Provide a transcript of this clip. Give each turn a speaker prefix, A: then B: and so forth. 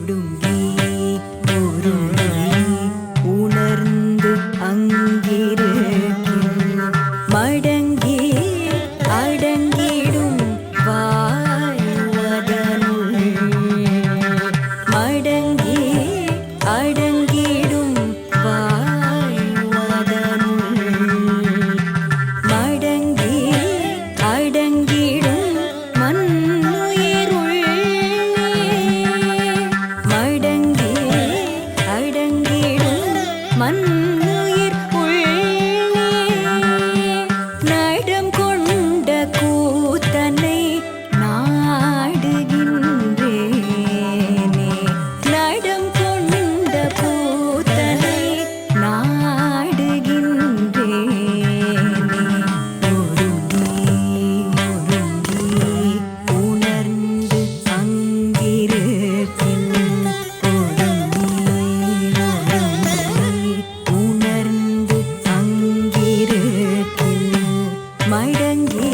A: ஒடுங்கி உருகி உணர்ந்து அங்கிருக்கில் மடங்கி அடங்கிடும் வாழ்வதனுள் மடங்கி அடங்கிடும் வாழ்வதனுள் மடங்கி அடங்கிடும் மண்ணுயிருள் மடங்கி அடங்கிடும் மண்ணுயிர் உள்ளே நடம் கொண்ட கூத்தனை நாடுகின்றேனே நடம் கொண்ட கூத்தனை நாடுகின்றேனே ஒருங்கி ஒருங்கி உணர்ந்து அங்கிருக்கில் ஒருங்கி ஒருங்கி உணர்ந்து அங்கிருக்கில் மடங்கி